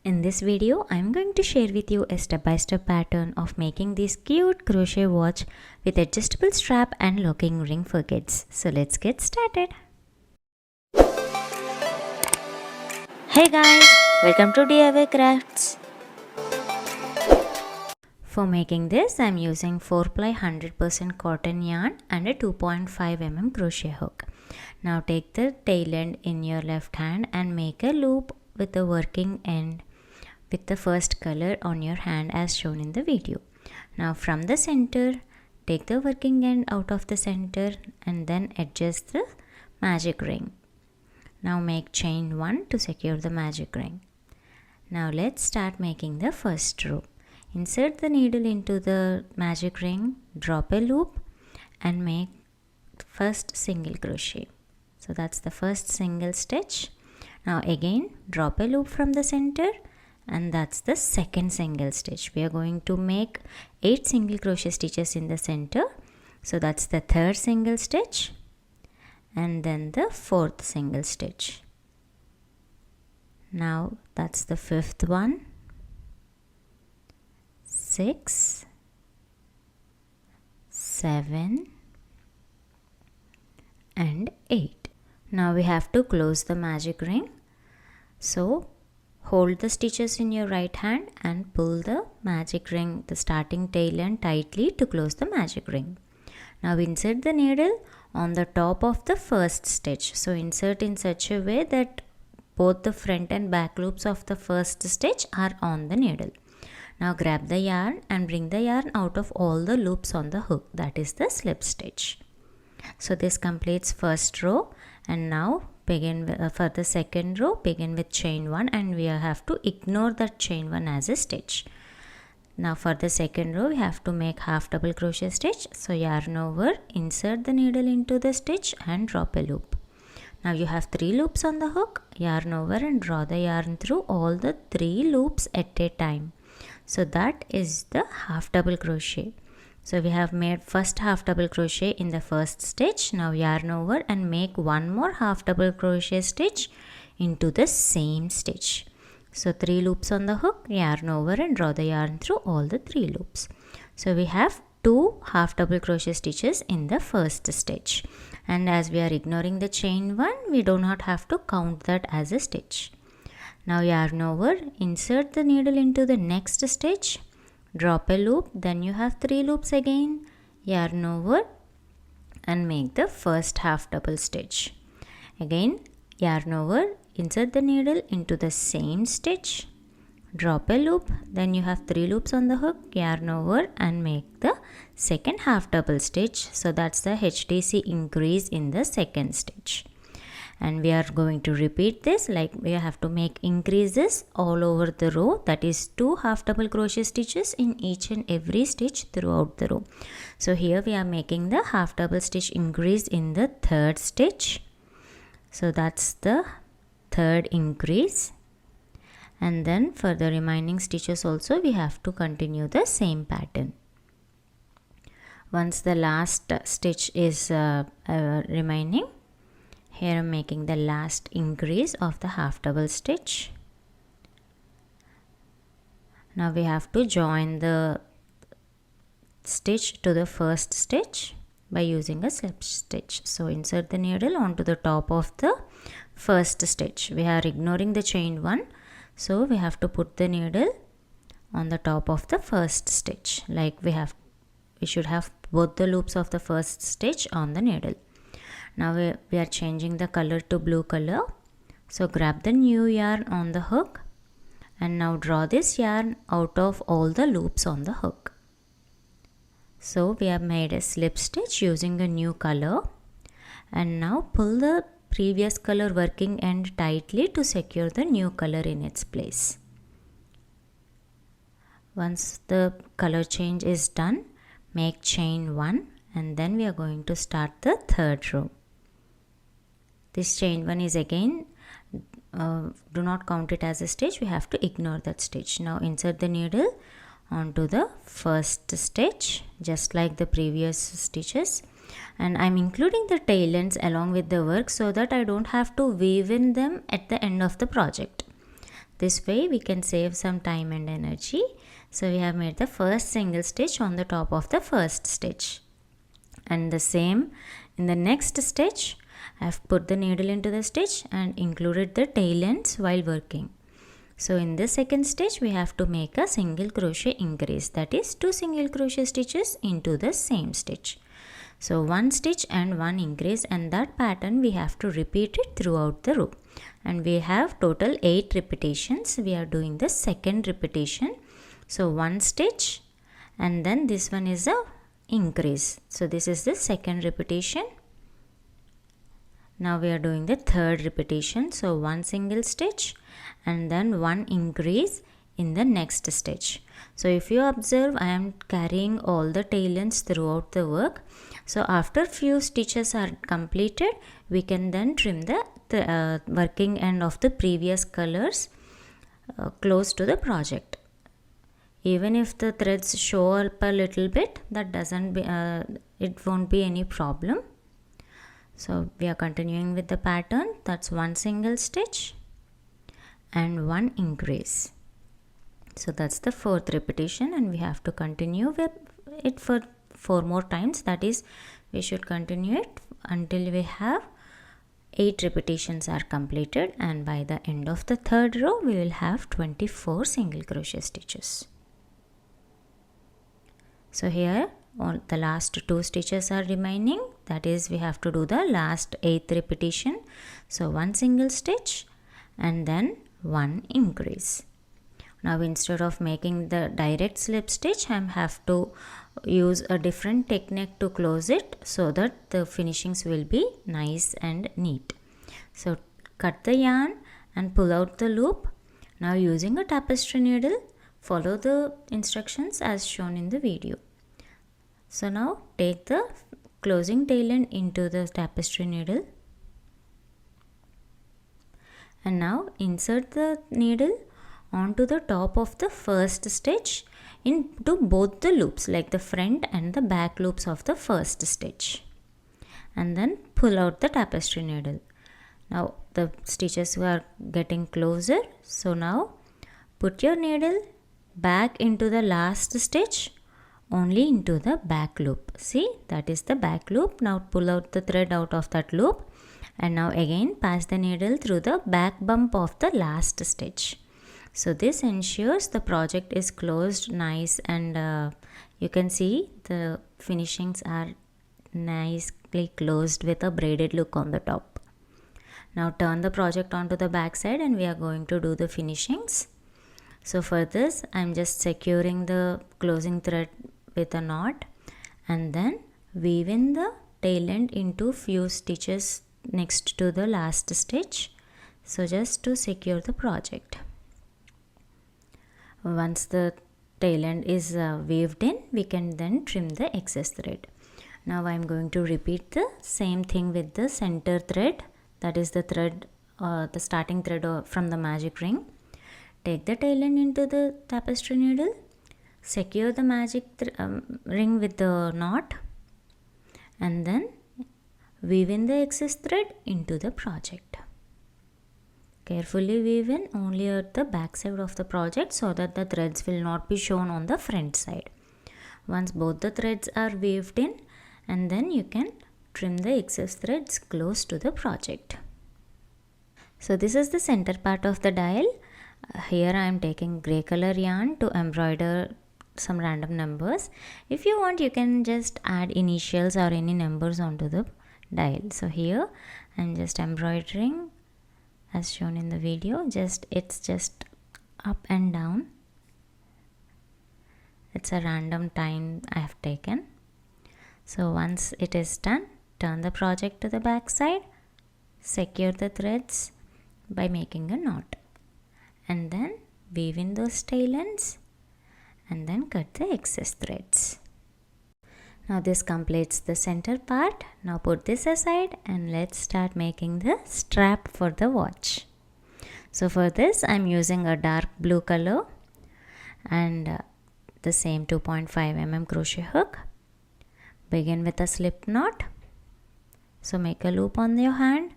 In this video, I am going to share with you a step-by-step pattern of making this cute crochet watch with adjustable strap and locking ring for kids. So let's get started. Hey guys, welcome to DIYKraftZ. For making this, I am using 4-ply 100% cotton yarn and a 2.5 mm crochet hook. Now take the tail end in your left hand and make a loop with the working end with the first color on your hand as shown in the video. Now from the center, take the working end out of the center and then adjust the magic ring. Now make chain 1 to secure the magic ring. Now let's start making the first row. Insert the needle into the magic ring, drop a loop and make first single crochet. So that's the first single stitch. Now again drop a loop from the center and that's the second single stitch. We are going to make 8 single crochet stitches in the center. So that's the third single stitch and then the fourth single stitch. Now that's the fifth one, 6, 7 and 8. Now we have to close the magic ring. So hold the stitches in your right hand and pull the magic ring, the starting tail end tightly to close the magic ring. Now insert the needle on the top of the first stitch. So insert in such a way that both the front and back loops of the first stitch are on the needle. Now grab the yarn and bring the yarn out of all the loops on the hook, that is the slip stitch. So this completes first row, and now begin for the second row, begin with chain 1 and we have to ignore that chain 1 as a stitch. Now for the second row we have to make half double crochet stitch. So yarn over, insert the needle into the stitch and drop a loop. Now you have 3 loops on the hook, yarn over and draw the yarn through all the 3 loops at a time. So that is the half double crochet. So we have made first half double crochet in the first stitch. Now yarn over and make one more half double crochet stitch into the same stitch. So 3 loops on the hook, yarn over and draw the yarn through all the 3 loops. So we have 2 half double crochet stitches in the first stitch. And as we are ignoring the chain 1, we do not have to count that as a stitch. Now yarn over, insert the needle into the next stitch, drop a loop, then you have 3 loops again, yarn over and make the first half double stitch. Again yarn over, insert the needle into the same stitch, drop a loop, then you have 3 loops on the hook, yarn over and make the second half double stitch. So that's the HDC increase in the second stitch. And we are going to repeat this, like we have to make increases all over the row, that is 2 half double crochet stitches in each and every stitch throughout the row. So here we are making the half double stitch increase in the third stitch. So that's the third increase, and then for the remaining stitches also we have to continue the same pattern. Once the last stitch is remaining, here I am making the last increase of the half double stitch. Now we have to join the stitch to the first stitch by using a slip stitch. So insert the needle onto the top of the first stitch. We are ignoring the chain 1, so we have to put the needle on the top of the first stitch. Like we should have both the loops of the first stitch on the needle. Now we are changing the color to blue color. So grab the new yarn on the hook and now draw this yarn out of all the loops on the hook. So we have made a slip stitch using a new color, and now pull the previous color working end tightly to secure the new color in its place. Once the color change is done, make chain 1 and then we are going to start the third row. This chain 1 is again, do not count it as a stitch, we have to ignore that stitch. Now insert the needle onto the first stitch just like the previous stitches, and I'm including the tail ends along with the work so that I don't have to weave in them at the end of the project. This way we can save some time and energy. So we have made the first single stitch on the top of the first stitch. And the same in the next stitch, I have put the needle into the stitch and included the tail ends while working. So in the second stitch we have to make a single crochet increase, that is 2 single crochet stitches into the same stitch. So 1 stitch and 1 increase, and that pattern we have to repeat it throughout the row. And we have total 8 repetitions. We are doing the second repetition. So 1 stitch and then this one is a increase. So this is the second repetition. Now we are doing the third repetition. So 1 single stitch and then 1 increase in the next stitch. So if you observe, I am carrying all the tail ends throughout the work. So after few stitches are completed, we can then trim the working end of the previous colors close to the project. Even if the threads show up a little bit, that it won't be any problem. So we are continuing with the pattern. That's 1 single stitch and 1 increase. So that's the fourth repetition, and we have to continue with it for 4 more times. That is, we should continue it until we have 8 repetitions are completed, and by the end of the third row we will have 24 single crochet stitches. So here all the last 2 stitches are remaining, that is we have to do the last 8th repetition. So 1 single stitch and then 1 increase. Now instead of making the direct slip stitch, I have to use a different technique to close it so that the finishings will be nice and neat. So cut the yarn and pull out the loop. Now using a tapestry needle, follow the instructions as shown in the video. So now take the closing tail end into the tapestry needle and now insert the needle onto the top of the first stitch into both the loops, like the front and the back loops of the first stitch, and then pull out the tapestry needle. Now the stitches are getting closer, so now put your needle back into the last stitch, only into the back loop. See, that is the back loop. Now pull out the thread out of that loop and now again pass the needle through the back bump of the last stitch. So this ensures the project is closed nice, and you can see the finishings are nicely closed with a braided look on the top. Now turn the project onto the back side and we are going to do the finishings. So for this I am just securing the closing thread with a knot and then weave in the tail end into few stitches next to the last stitch. So just to secure the project. Once the tail end is weaved in, we can then trim the excess thread. Now I am going to repeat the same thing with the center thread, that is the thread, the starting thread from the magic ring. Take the tail end into the tapestry needle, secure the magic ring with the knot, and then weave in the excess thread into the project. Carefully weave in only at the back side of the project so that the threads will not be shown on the front side. Once both the threads are weaved in, and then you can trim the excess threads close to the project. So this is the center part of the dial. Here I am taking grey color yarn to embroider some random numbers. If you want, you can just add initials or any numbers onto the dial. So here I am just embroidering as shown in the video. It's just up and down. It's a random time I have taken. So once it is done, turn the project to the back side, secure the threads by making a knot, and then weave in those tail ends and then cut the excess threads. Now this completes the center part. Now put this aside and let's start making the strap for the watch. So for this I am using a dark blue color and the same 2.5 mm crochet hook. Begin with a slip knot. So make a loop on your hand,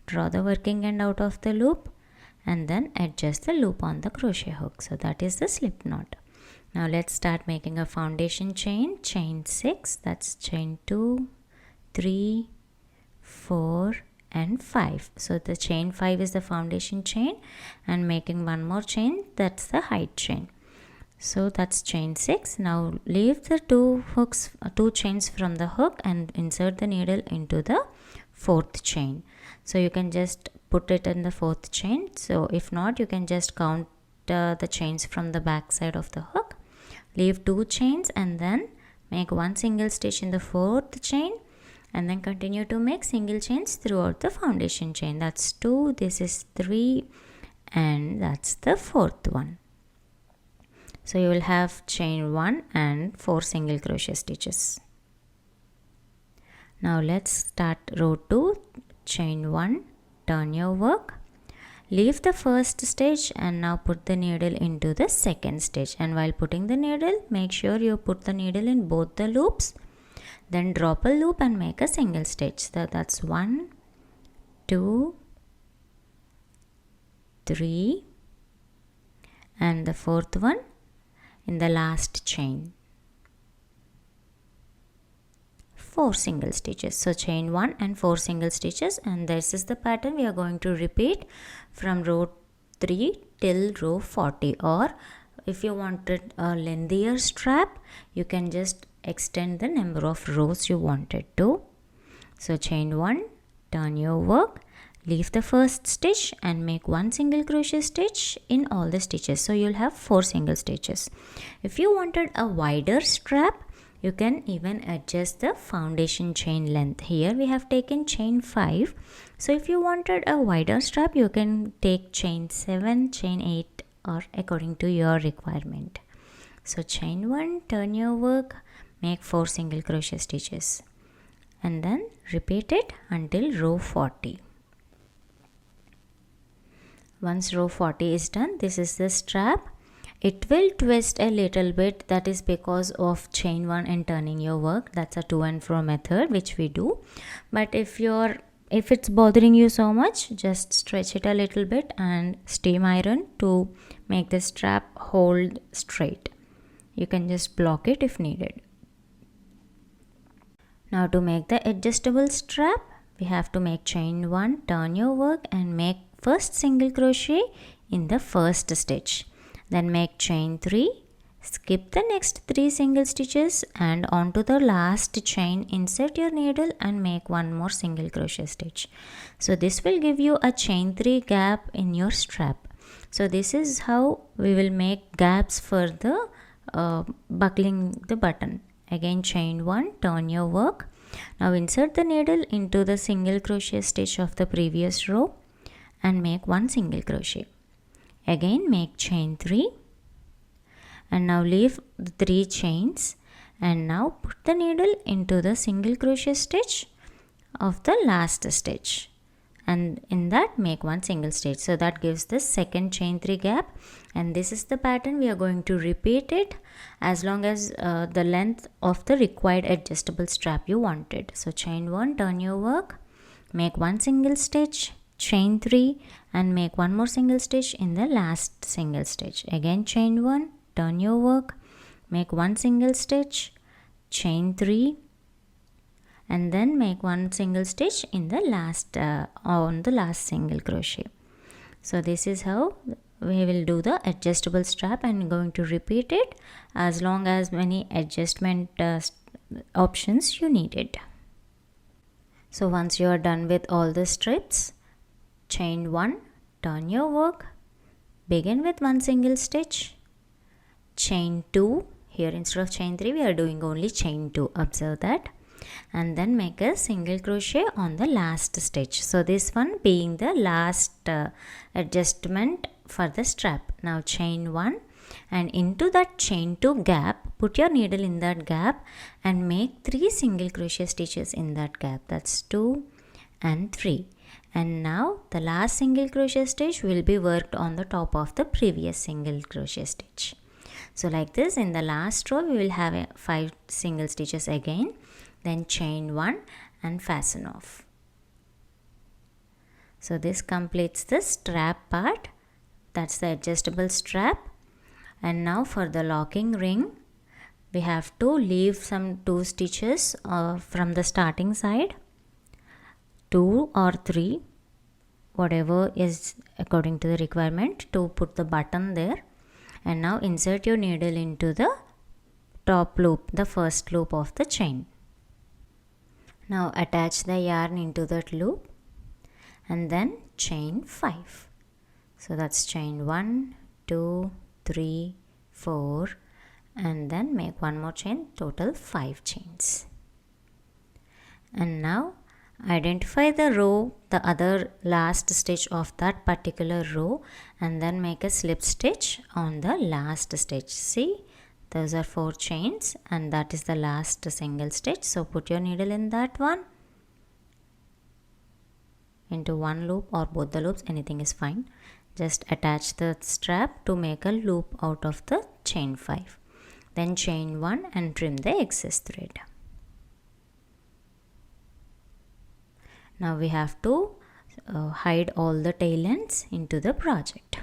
draw the working end out of the loop and then adjust the loop on the crochet hook. So that is the slip knot. Now let's start making a foundation chain. Chain 6, that's chain 2, 3, 4 and 5. So the chain 5 is the foundation chain, and making one more chain, that's the height chain. So that's chain 6. Now leave the two chains from the hook and insert the needle into the 4th chain. So you can just put it in the 4th chain. So if not, you can just count the chains from the back side of the hook. Leave 2 chains and then make 1 single stitch in the 4th chain, and then continue to make single chains throughout the foundation chain. That's 2, this is 3, and that's the 4th one. So you will have chain 1 and 4 single crochet stitches. Now let's start row 2. Chain 1, turn your work, leave the first stitch and now put the needle into the second stitch. And while putting the needle, make sure you put the needle in both the loops. Then drop a loop and make a single stitch. So that's 1, 2, 3, and the 4th one in the last chain. 4 single stitches. So chain 1 and 4 single stitches, and this is the pattern we are going to repeat from row 3 till row 40. Or if you wanted a lengthier strap, you can just extend the number of rows you wanted to. So chain 1, turn your work, leave the first stitch and make 1 single crochet stitch in all the stitches. So you'll have 4 single stitches. If you wanted a wider strap, you can even adjust the foundation chain length. Here we have taken chain 5. So if you wanted a wider strap, you can take chain 7, chain 8, or according to your requirement. So chain 1, turn your work, make 4 single crochet stitches, and then repeat it until row 40. Once row 40 is done, this is the strap. It will twist a little bit, that is because of chain 1 and turning your work. That's a to and fro method which we do. But if it's bothering you so much, just stretch it a little bit and steam iron to make the strap hold straight. You can just block it if needed. Now to make the adjustable strap, we have to make chain 1, turn your work and make first single crochet in the first stitch. Then make chain 3, skip the next 3 single stitches and onto the last chain, insert your needle and make 1 more single crochet stitch. So this will give you a chain 3 gap in your strap. So this is how we will make gaps for the buckling the button. Again chain 1, turn your work. Now insert the needle into the single crochet stitch of the previous row and make 1 single crochet. Again make chain 3 and now leave the 3 chains and now put the needle into the single crochet stitch of the last stitch, and in that make 1 single stitch. So that gives the second chain 3 gap, and this is the pattern we are going to repeat it as long as the length of the required adjustable strap you wanted. So chain 1, turn your work, make 1 single stitch, chain 3 and make 1 more single stitch in the last single stitch. Again chain 1, turn your work, make 1 single stitch, chain 3 and then make 1 single stitch in the last on the last single crochet. So this is how we will do the adjustable strap, and going to repeat it as long as many adjustment options you needed. So once you are done with all the strips, chain 1, turn your work, begin with 1 single stitch, chain 2, here instead of chain 3 we are doing only chain 2, observe that, and then make a single crochet on the last stitch. So this one being the last adjustment for the strap. Now chain 1 and into that chain 2 gap, put your needle in that gap and make 3 single crochet stitches in that gap. That's 2 and 3. And now the last single crochet stitch will be worked on the top of the previous single crochet stitch. So like this, in the last row we will have 5 single stitches again, then chain 1 and fasten off. So this completes the strap part. That's the adjustable strap. And now for the locking ring, we have to leave some 2 stitches from the starting side, 2 or 3, whatever is according to the requirement, to put the button there. And now insert your needle into the top loop, the first loop of the chain. Now attach the yarn into that loop and then chain 5. So that's chain 1, 2, 3, 4, and then make one more chain, total 5 chains. And now identify the row, the other last stitch of that particular row, and then make a slip stitch on the last stitch. See, those are 4 chains and that is the last single stitch. So put your needle in that one, into one loop or both the loops, anything is fine. Just attach the strap to make a loop out of the chain 5. Then chain 1 and trim the excess thread. Now we have to hide all the tail ends into the project.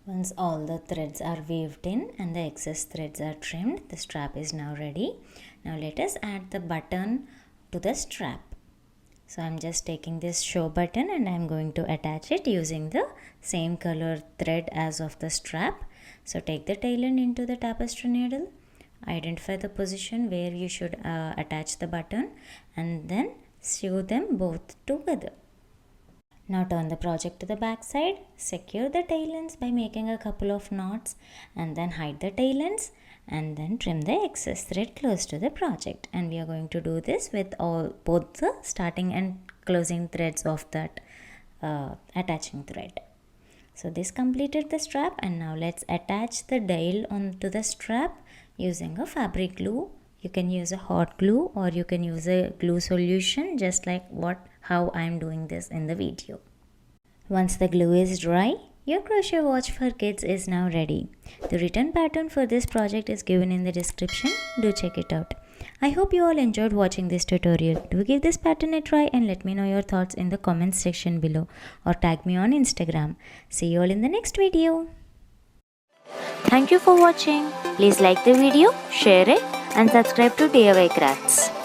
Once all the threads are weaved in and the excess threads are trimmed, the strap is now ready. Now let us add the button to the strap. So I'm just taking this show button and I'm going to attach it using the same color thread as of the strap. So take the tail end into the tapestry needle, identify the position where you should attach the button, and then sew them both together. Now turn the project to the back side, secure the tail ends by making a couple of knots, and then hide the tail ends and then trim the excess thread close to the project. And we are going to do this with both the starting and closing threads of that attaching thread. So this completed the strap, and now let's attach the dial onto the strap using a fabric glue. You can use a hot glue or you can use a glue solution, just like how I am doing this in the video. Once the glue is dry, your crochet watch for kids is now ready. The written pattern for this project is given in the description. Do check it out. I hope you all enjoyed watching this tutorial. Do give this pattern a try and let me know your thoughts in the comments section below, or tag me on Instagram. See you all in the next video. Thank you for watching. Please like the video, share it, and subscribe to DIYKraftZ.